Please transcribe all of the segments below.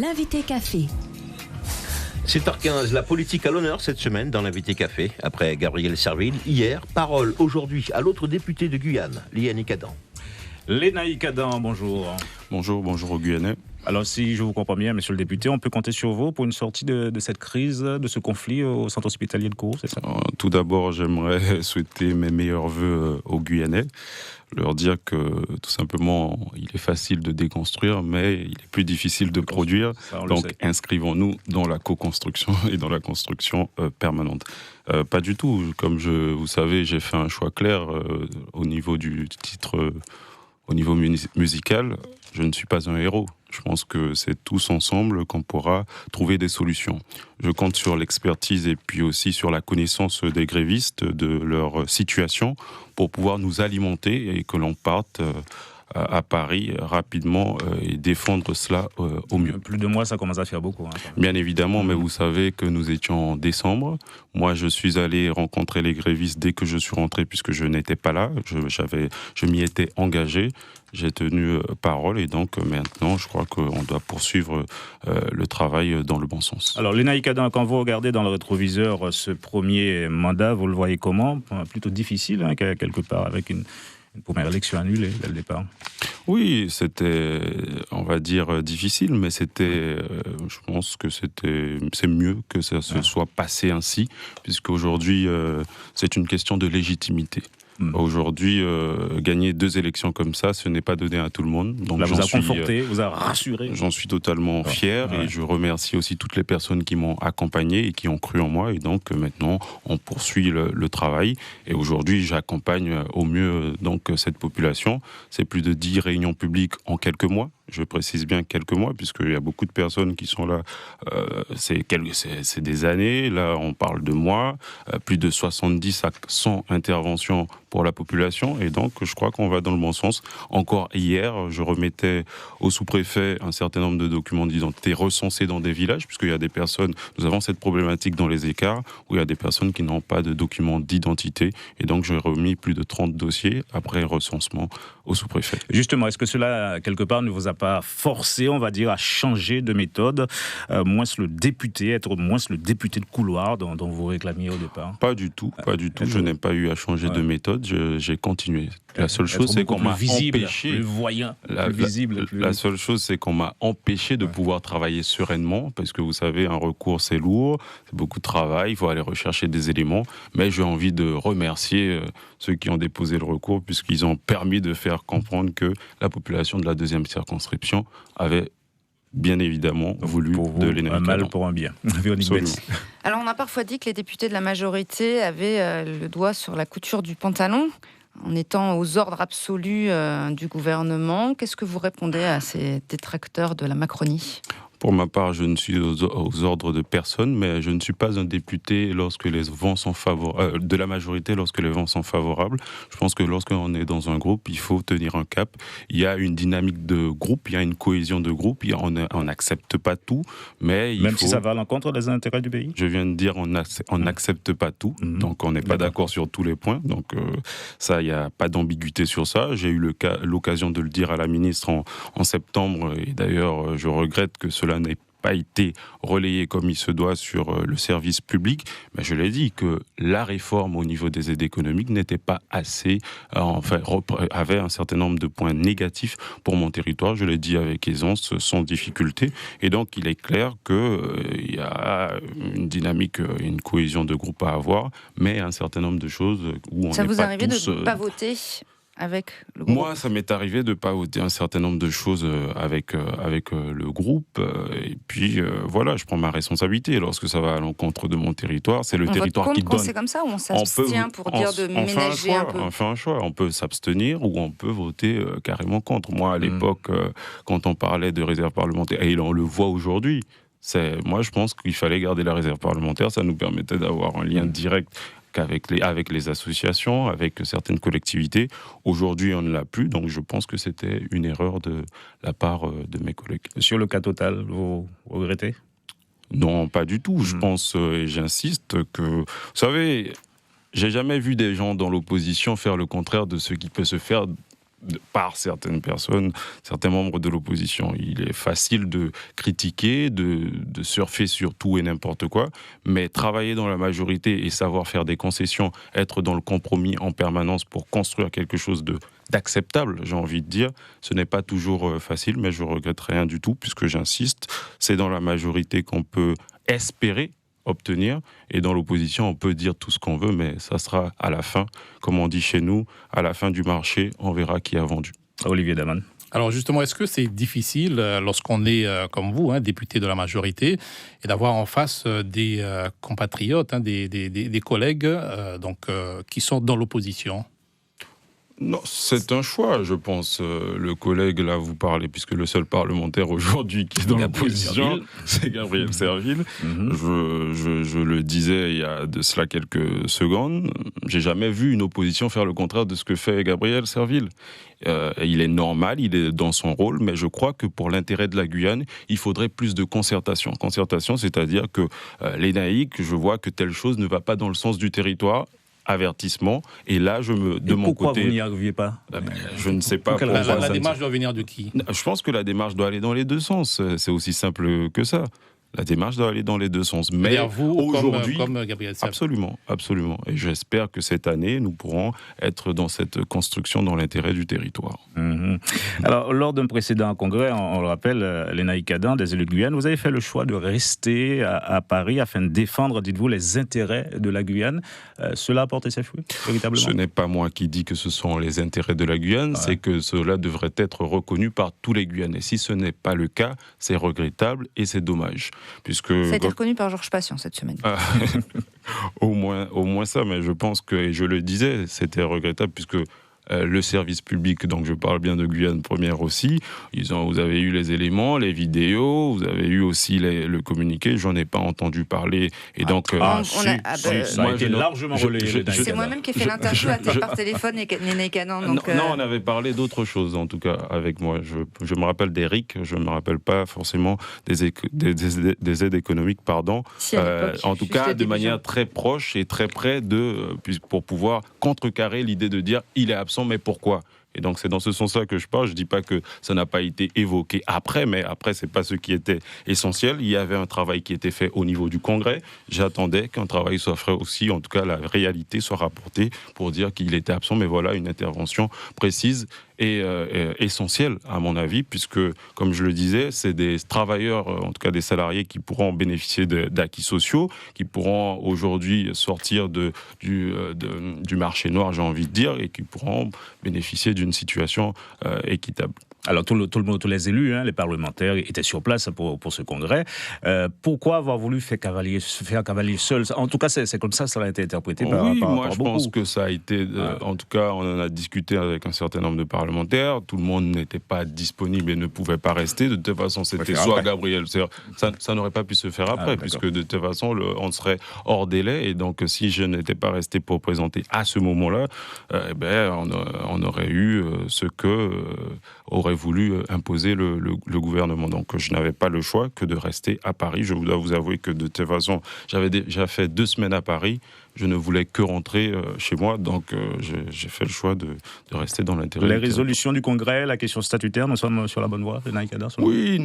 L'invité café. 7h15, la politique à l'honneur cette semaine dans l'invité café. Après Gabriel Serville, hier, parole aujourd'hui à l'autre député de Guyane, Lénaïck Adam. Lénaïck Adam, bonjour. Bonjour aux Guyanais. Alors si je vous comprends bien, monsieur le député, on peut compter sur vous pour une sortie de cette crise, de ce conflit au centre hospitalier de Kourou, c'est ça ? Tout d'abord, j'aimerais souhaiter mes meilleurs vœux aux Guyanais. Leur dire que tout simplement, il est facile de déconstruire, mais il est plus difficile de produire. Ça, donc inscrivons-nous dans la co-construction et dans la construction permanente. Pas du tout. Comme vous savez, j'ai fait un choix clair au niveau du titre, au niveau musical. Je ne suis pas un héros. Je pense que c'est tous ensemble qu'on pourra trouver des solutions. Je compte sur l'expertise et puis aussi sur la connaissance des grévistes, de leur situation, pour pouvoir nous alimenter et que l'on parte à Paris rapidement et défendre cela au mieux. Plus de mois, ça commence à faire beaucoup. Bien évidemment, mais vous savez que nous étions en décembre. Moi, je suis allé rencontrer les grévistes dès que je suis rentré, puisque je n'étais pas là. Je m'y étais engagé. J'ai tenu parole et donc maintenant, je crois qu'on doit poursuivre le travail dans le bon sens. Alors, Lénaïck Adam, quand vous regardez dans le rétroviseur ce premier mandat, vous le voyez comment ? Plutôt difficile, quelque part, avec une première élection annulée dès le départ. Oui, c'était, on va dire, difficile, mais c'était, je pense que c'est mieux que ça se soit passé ainsi, puisque aujourd'hui, c'est une question de légitimité. Aujourd'hui, gagner 2 élections comme ça, ce n'est pas donné à tout le monde. Donc, là, vous a conforté, vous a rassuré. J'en suis totalement fier et je remercie aussi toutes les personnes qui m'ont accompagné et qui ont cru en moi. Et donc maintenant, on poursuit le travail. Et aujourd'hui, j'accompagne au mieux donc cette population. C'est plus de 10 réunions publiques en quelques mois. Je précise bien quelques mois, puisqu'il y a beaucoup de personnes qui sont là, c'est des années, là on parle de mois, plus de 70 à 100 interventions pour la population, et donc je crois qu'on va dans le bon sens. Encore hier, je remettais au sous-préfet un certain nombre de documents d'identité recensés dans des villages, puisqu'il y a des personnes, nous avons cette problématique dans les écarts, où il y a des personnes qui n'ont pas de documents d'identité, et donc j'ai remis plus de 30 dossiers après recensement au sous-préfet. Justement, est-ce que cela, quelque part, ne vous a pas forcé, on va dire, à changer de méthode, être moins le député de couloir dont vous réclamiez au départ ? Pas du tout. Je n'ai pas eu à changer de méthode, j'ai continué. La seule chose, c'est qu'on m'a empêché. Plus voyant, plus visible. La seule chose, c'est qu'on m'a empêché de pouvoir travailler sereinement, parce que vous savez, un recours, c'est lourd, c'est beaucoup de travail, il faut aller rechercher des éléments. Mais j'ai envie de remercier ceux qui ont déposé le recours, puisqu'ils ont permis de faire comprendre que la population de la 2e circonscription avait bien évidemment voulu de Lénaïck Adam. Un mal pour un bien. Alors on a parfois dit que les députés de la majorité avaient le doigt sur la couture du pantalon, en étant aux ordres absolus du gouvernement. Qu'est-ce que vous répondez à ces détracteurs de la Macronie ? Pour ma part, je ne suis aux ordres de personne, mais je ne suis pas un député lorsque les vents sont de la majorité lorsque les vents sont favorables. Je pense que lorsqu'on est dans un groupe, il faut tenir un cap. Il y a une dynamique de groupe, il y a une cohésion de groupe. On n'accepte pas tout, mais si ça va à l'encontre des intérêts du pays. Je viens de dire on n'accepte pas tout, donc on n'est pas d'accord sur tous les points. Donc ça, il n'y a pas d'ambiguïté sur ça. J'ai eu l'occasion de le dire à la ministre en septembre, et d'ailleurs, je regrette que cela n'ait pas été relayé comme il se doit sur le service public, mais je l'ai dit que la réforme au niveau des aides économiques n'était pas assez, avait un certain nombre de points négatifs pour mon territoire, je l'ai dit avec aisance, sans difficulté, et donc il est clair qu'il y a une dynamique, une cohésion de groupe à avoir, mais un certain nombre de choses où on n'est pas tous... Ça vous arrive de ne pas voter avec le groupe ? Moi, ça m'est arrivé de ne pas voter un certain nombre de choses avec le groupe. Et puis, voilà, je prends ma responsabilité. Lorsque ça va à l'encontre de mon territoire, c'est le territoire qui donne. C'est comme ça ou on s'abstient pour dire de ménager un peu ? On fait un choix. On peut s'abstenir ou on peut voter carrément contre. Moi, à l'époque, quand on parlait de réserve parlementaire, et on le voit aujourd'hui, moi, je pense qu'il fallait garder la réserve parlementaire. Ça nous permettait d'avoir un lien direct avec les associations, avec certaines collectivités. Aujourd'hui, on ne l'a plus, donc je pense que c'était une erreur de la part de mes collègues. Sur le cas total, vous regrettez ? Non, pas du tout. Je pense, et j'insiste, que, vous savez, j'ai jamais vu des gens dans l'opposition faire le contraire de ce qui peut se faire par certaines personnes, certains membres de l'opposition. Il est facile de critiquer, de surfer sur tout et n'importe quoi, mais travailler dans la majorité et savoir faire des concessions, être dans le compromis en permanence pour construire quelque chose d'acceptable, j'ai envie de dire, ce n'est pas toujours facile, mais je regrette rien du tout, puisque j'insiste, c'est dans la majorité qu'on peut espérer obtenir, et dans l'opposition on peut dire tout ce qu'on veut, mais ça sera à la fin, comme on dit chez nous, à la fin du marché, on verra qui a vendu. Olivier Daman. Alors justement, est-ce que c'est difficile lorsqu'on est comme vous, député de la majorité, et d'avoir en face des compatriotes, des collègues qui sont dans l'opposition ? Non, c'est un choix, je pense. Le collègue, là, vous parlez, puisque le seul parlementaire aujourd'hui qui est dans l'opposition, c'est Gabriel Serville. Je le disais il y a de cela quelques secondes, j'ai jamais vu une opposition faire le contraire de ce que fait Gabriel Serville. Il est normal, il est dans son rôle, mais je crois que pour l'intérêt de la Guyane, il faudrait plus de concertation. Concertation, c'est-à-dire que les naïcs, je vois que telle chose ne va pas dans le sens du territoire. Avertissement, et là de mon côté... Pourquoi vous n'y arriviez pas ? Je ne sais pas. La démarche doit venir de qui ? Je pense que la démarche doit aller dans les deux sens, c'est aussi simple que ça. La démarche doit aller dans les deux sens. Mais vous, aujourd'hui, comme Gabriel Serville. Absolument. Et j'espère que cette année, nous pourrons être dans cette construction dans l'intérêt du territoire. Alors, lors d'un précédent congrès, on le rappelle, les Naïkadans, des élus de Guyane, vous avez fait le choix de rester à Paris afin de défendre, dites-vous, les intérêts de la Guyane. Cela a porté ses fruits, véritablement ? Ce n'est pas moi qui dis que ce sont les intérêts de la Guyane, c'est que cela devrait être reconnu par tous les Guyanais. Si ce n'est pas le cas, c'est regrettable et c'est dommage. Puisque, ça a été reconnu par Georges Patient cette semaine. Au moins ça, mais je pense que, et je le disais, c'était regrettable puisque le service public, donc je parle bien de Guyane Première aussi, vous avez eu les éléments, les vidéos, vous avez eu aussi le communiqué, j'en ai pas entendu parler, et donc... ça a été largement relayé. C'est moi-même qui ai fait l'interview par téléphone, les Naïkadans. Non, on avait parlé d'autre chose, en tout cas, avec moi. Je me rappelle d'Eric, je ne me rappelle pas forcément des aides économiques, pardon. Si, en tout cas, de manière très proche et très près pour pouvoir contrecarrer l'idée de dire il est absent, mais pourquoi ? Et donc c'est dans ce sens-là que je parle. Je ne dis pas que ça n'a pas été évoqué après, mais après c'est pas ce qui était essentiel. Il y avait un travail qui était fait au niveau du Congrès. J'attendais qu'un travail soit fait aussi, en tout cas la réalité soit rapportée pour dire qu'il était absent. Mais voilà une intervention précise et essentielle à mon avis, puisque comme je le disais, c'est des travailleurs, en tout cas des salariés qui pourront bénéficier d'acquis sociaux, qui pourront aujourd'hui sortir du marché noir, j'ai envie de dire, et qui pourront bénéficier d'une situation équitable. Alors tout le monde, tous les élus, les parlementaires étaient sur place pour ce congrès. Pourquoi avoir voulu faire cavalier seul ? En tout cas, c'est comme ça a été interprété par beaucoup. Oui, moi je pense que ça a été... En tout cas, on en a discuté avec un certain nombre de parlementaires. Tout le monde n'était pas disponible et ne pouvait pas rester. De toute façon, c'était soit Gabriel... Ça n'aurait pas pu se faire après, puisque de toute façon, on serait hors délai. Et donc, si je n'étais pas resté pour présenter à ce moment-là, on aurait eu ce que aurait voulu imposer le gouvernement. Donc je n'avais pas le choix que de rester à Paris. Je dois vous avouer que de toute façon, j'avais déjà fait 2 semaines à Paris. Je ne voulais que rentrer chez moi, donc j'ai fait le choix de rester dans l'intérêt. Les résolutions du Congrès, la question statutaire, nous sommes sur la bonne voie, les Naïkadans ? Oui,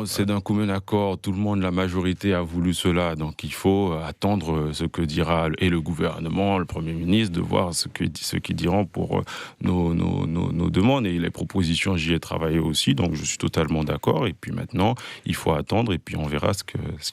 c'est d'un commun accord. Tout le monde, la majorité a voulu cela. Donc il faut attendre ce que dira et le gouvernement, le Premier ministre, de voir ce qu'ils diront pour nos demandes. Et les propositions, j'y ai travaillé aussi, donc je suis totalement d'accord. Et puis maintenant, il faut attendre et puis on verra ce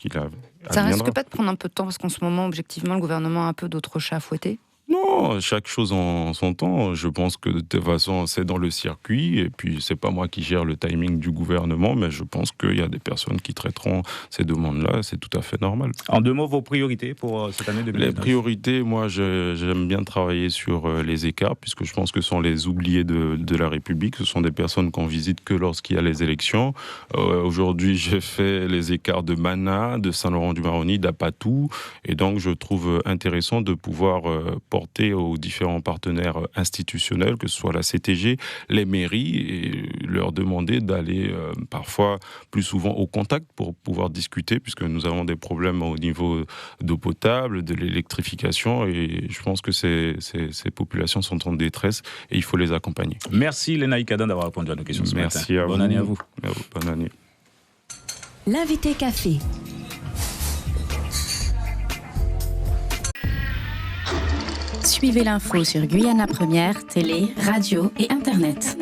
qu'il a. Ça risque pas de prendre un peu de temps, parce qu'en ce moment, objectivement, le gouvernement a un peu d'autres chats à fouetter ? Non, chaque chose en son temps. Je pense que de toute façon, c'est dans le circuit. Et puis, c'est pas moi qui gère le timing du gouvernement, mais je pense qu'il y a des personnes qui traiteront ces demandes-là. C'est tout à fait normal. En 2 mots, vos priorités pour cette année 2019 ? Les priorités, moi, j'aime bien travailler sur les écarts, puisque je pense que ce sont les oubliés de la République. Ce sont des personnes qu'on visite que lorsqu'il y a les élections. Aujourd'hui, j'ai fait les écarts de Mana, de Saint-Laurent-du-Maroni, d'Apatou. Et donc, je trouve intéressant de pouvoir porter alerter aux différents partenaires institutionnels, que ce soit la CTG, les mairies, et leur demander d'aller parfois plus souvent au contact pour pouvoir discuter, puisque nous avons des problèmes au niveau d'eau potable, de l'électrification, et je pense que ces populations sont en détresse et il faut les accompagner. Merci Lénaï Kadan d'avoir répondu à nos questions ce matin. Merci à vous. Bonne année à vous. Bonne année. L'invité café. Suivez l'info sur Guyana Première, télé, radio et internet.